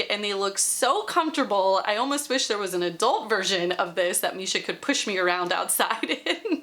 and they look so comfortable. I almost wish there was an adult version of this that Misha could push me around outside in.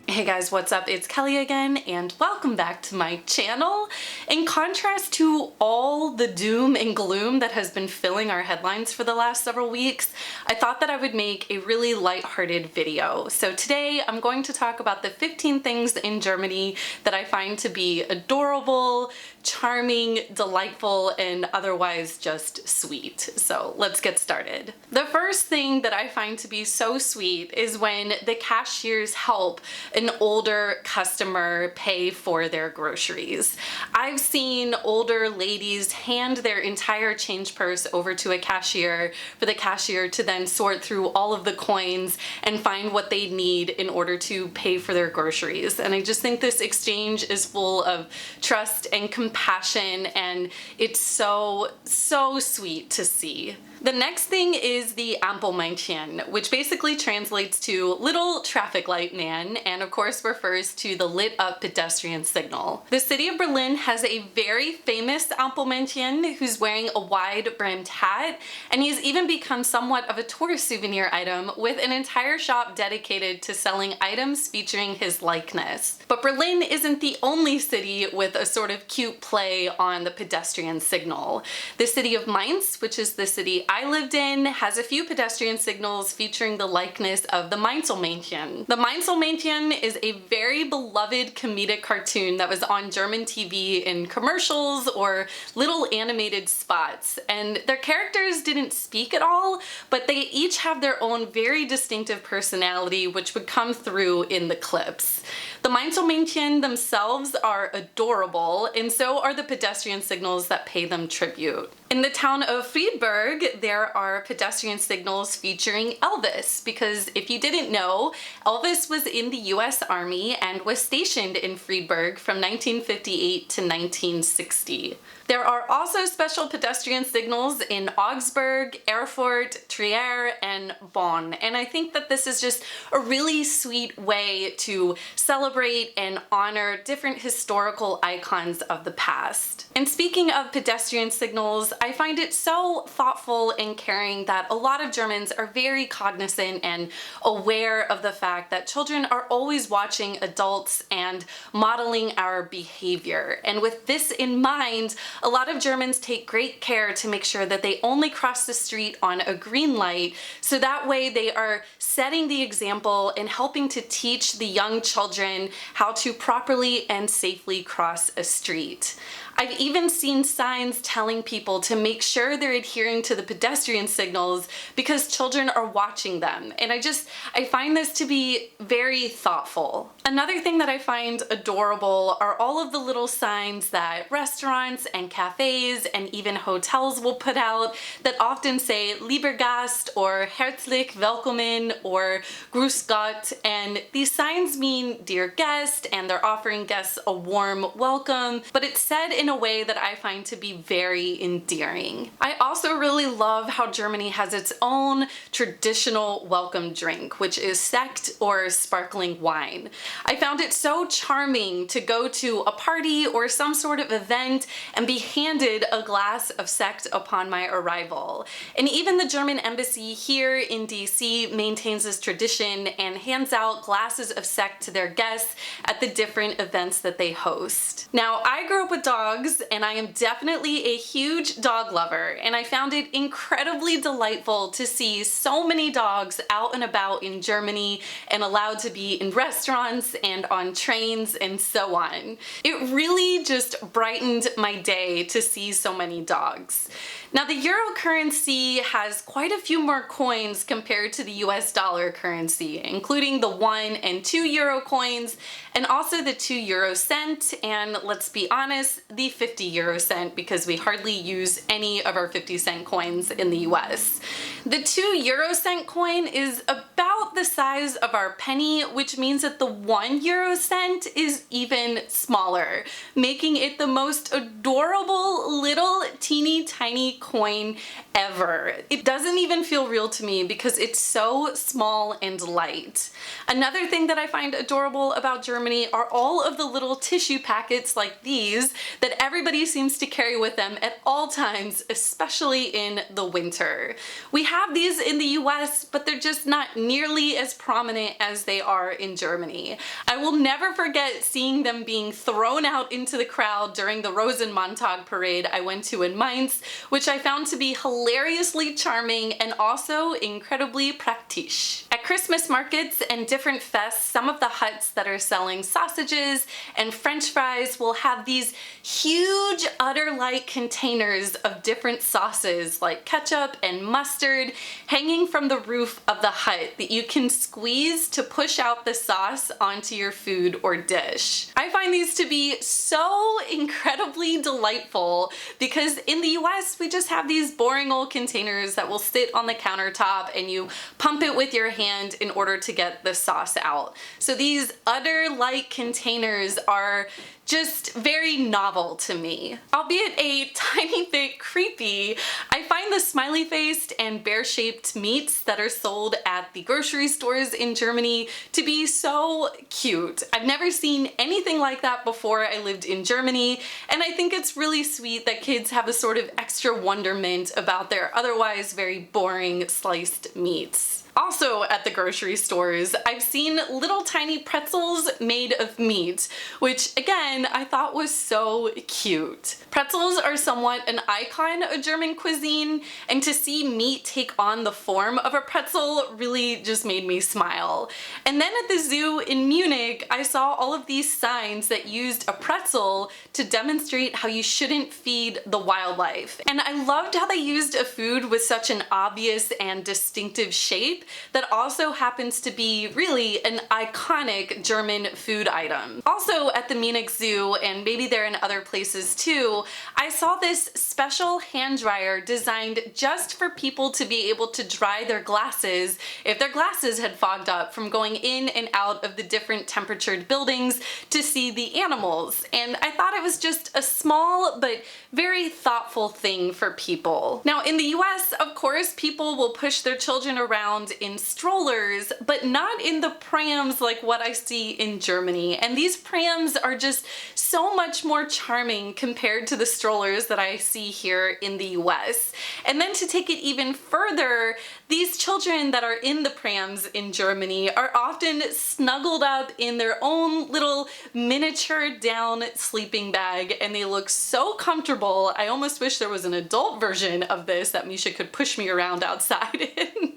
Hey guys, what's up? It's Kelly again, and welcome back to my channel. In contrast to all the doom and gloom that has been filling our headlines for the last several weeks, I thought that I would make a really lighthearted video. So today I'm going to talk about the 15 things in Germany that I find to be adorable, charming, delightful, and otherwise just sweet. So let's get started. The first thing that I find to be so sweet is when the cashiers help an older customer pay for their groceries. I've seen older ladies hand their entire change purse over to a cashier for the cashier to then sort through all of the coins and find what they need in order to pay for their groceries. And I just think this exchange is full of trust and compassion, and it's so sweet to see. The next thing is the Ampelmännchen, which basically translates to little traffic light man, and of course refers to the lit up pedestrian signal. The city of Berlin has a very famous Ampelmännchen who's wearing a wide brimmed hat, and he's even become somewhat of a tourist souvenir item with an entire shop dedicated to selling items featuring his likeness. But Berlin isn't the only city with a sort of cute play on the pedestrian signal. The city of Mainz, which is the city I lived in, has a few pedestrian signals featuring the likeness of the Mainzelmännchen. The Mainzelmännchen is a very beloved comedic cartoon that was on German TV in commercials or little animated spots, and their characters didn't speak at all, but they each have their own very distinctive personality which would come through in the clips. The Mainzelmännchen themselves are adorable, and so are the pedestrian signals that pay them tribute. In the town of Friedberg, there are pedestrian signals featuring Elvis, because if you didn't know, Elvis was in the US Army and was stationed in Friedberg from 1958 to 1960. There are also special pedestrian signals in Augsburg, Erfurt, Trier, and Bonn, and I think that this is just a really sweet way to celebrate and honor different historical icons of the past. And speaking of pedestrian signals, I find it so thoughtful and caring that a lot of Germans are very cognizant and aware of the fact that children are always watching adults and modeling our behavior. And with this in mind, a lot of Germans take great care to make sure that they only cross the street on a green light, so that way they are setting the example and helping to teach the young children how to properly and safely cross a street. I've even seen signs telling people to make sure they're adhering to the pedestrian signals because children are watching them, and I find this to be very thoughtful. Another thing that I find adorable are all of the little signs that restaurants and cafes and even hotels will put out that often say Lieber Gast or Herzlich Willkommen or Grüß Gott, and these signs mean dear guest, and they're offering guests a warm welcome, but it's said in a way that I find to be very endearing. I also really love how Germany has its own traditional welcome drink, which is sekt or sparkling wine. I found it so charming to go to a party or some sort of event and be handed a glass of sekt upon my arrival. And even the German embassy here in DC maintains this tradition and hands out glasses of sekt to their guests at the different events that they host. Now, I grew up with dogs, and I am definitely a huge dog lover, and I found it incredibly delightful to see so many dogs out and about in Germany and allowed to be in restaurants and on trains and so on. It really just brightened my day to see so many dogs. Now, the euro currency has quite a few more coins compared to the US dollar currency, including the 1 and 2 euro coins, and also the 2 euro cent, and let's be honest, the 50 euro cent, because we hardly use any of our 50-cent coins in the US. The 2 euro cent coin is about the size of our penny, which means that the 1 euro cent is even smaller, making it the most adorable little teeny tiny coin ever. It doesn't even feel real to me because it's so small and light. Another thing that I find adorable about Germany are all of the little tissue packets like these that everybody seems to carry with them at all times, especially in the winter. We have these in the US, but they're just not nearly as prominent as they are in Germany. I will never forget seeing them being thrown out into the crowd during the Rosenmontag parade I went to in Mainz, which I found to be hilariously charming and also incredibly praktisch. At Christmas markets and different fests, some of the huts that are selling sausages and french fries will have these huge udder-like containers of different sauces like ketchup and mustard hanging from the roof of the hut that you can squeeze to push out the sauce onto your food or dish. I find these to be so incredibly delightful because in the US we just have these boring old containers that will sit on the countertop and you pump it with your hand in order to get the sauce out. So these udder-like containers are just very novel to me. Albeit a tiny bit creepy, I find the smiley-faced and bear-shaped meats that are sold at the grocery stores in Germany to be so cute. I've never seen anything like that before I lived in Germany, and I think it's really sweet that kids have a sort of extra wonderment about their otherwise very boring sliced meats. Also at the grocery stores, I've seen little tiny pretzels made of meat, which again, I thought was so cute. Pretzels are somewhat an icon of German cuisine, and to see meat take on the form of a pretzel really just made me smile. And then at the zoo in Munich, I saw all of these signs that used a pretzel to demonstrate how you shouldn't feed the wildlife. And I loved how they used a food with such an obvious and distinctive shape that also happens to be really an iconic German food item. Also at the Munich Zoo, and maybe they're in other places too, I saw this special hand dryer designed just for people to be able to dry their glasses if their glasses had fogged up from going in and out of the different temperatured buildings to see the animals. And I thought it was just a small but very thoughtful thing for people. Now in the US, of course, people will push their children around in strollers, but not in the prams like what I see in Germany. And these prams are just so much more charming compared to the strollers that I see here in the US. And then to take it even further, these children that are in the prams in Germany are often snuggled up in their own little miniature down sleeping bag, and they look so comfortable. I almost wish there was an adult version of this that Misha could push me around outside in.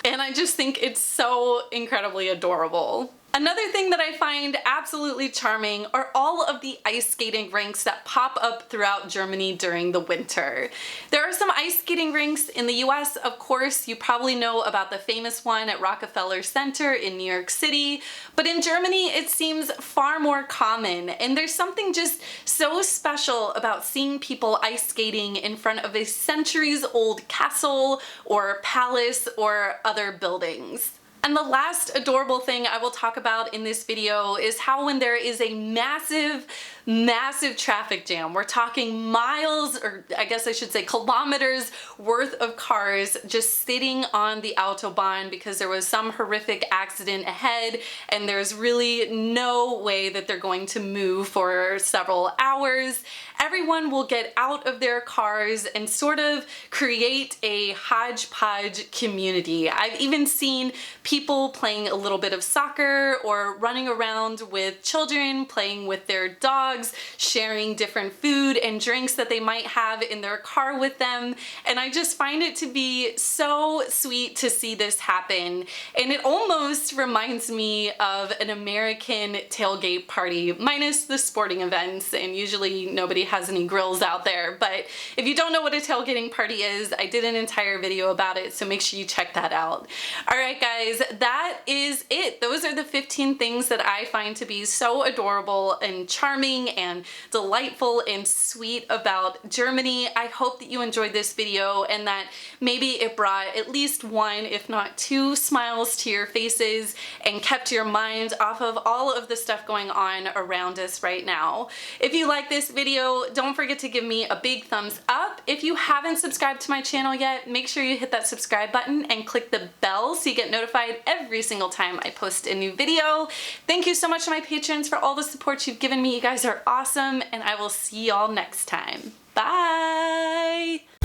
And I just think it's so incredibly adorable. Another thing that I find absolutely charming are all of the ice skating rinks that pop up throughout Germany during the winter. There are some ice skating rinks in the US, of course. You probably know about the famous one at Rockefeller Center in New York City, but in Germany it seems far more common, and there's something just so special about seeing people ice skating in front of a centuries-old castle or palace or other buildings. And the last adorable thing I will talk about in this video is how when there is a massive traffic jam, we're talking miles, or I guess I should say kilometers worth of cars just sitting on the Autobahn because there was some horrific accident ahead and there's really no way that they're going to move for several hours. Everyone will get out of their cars and sort of create a hodgepodge community. I've even seen people playing a little bit of soccer or running around with children, playing with their dogs, sharing different food and drinks that they might have in their car with them. And I just find it to be so sweet to see this happen. And it almost reminds me of an American tailgate party, minus the sporting events, and usually nobody has any grills out there. But if you don't know what a tailgating party is, I did an entire video about it, so make sure you check that out. Alright guys, that is it. Those are the 15 things that I find to be so adorable and charming and delightful and sweet about Germany. I hope that you enjoyed this video and that maybe it brought at least one, if not two, smiles to your faces and kept your mind off of all of the stuff going on around us right now. If you like this video, don't forget to give me a big thumbs up. If you haven't subscribed to my channel yet, make sure you hit that subscribe button and click the bell so you get notified every single time I post a new video. Thank you so much to my patrons for all the support you've given me. You guys are awesome, and I will see y'all next time. Bye!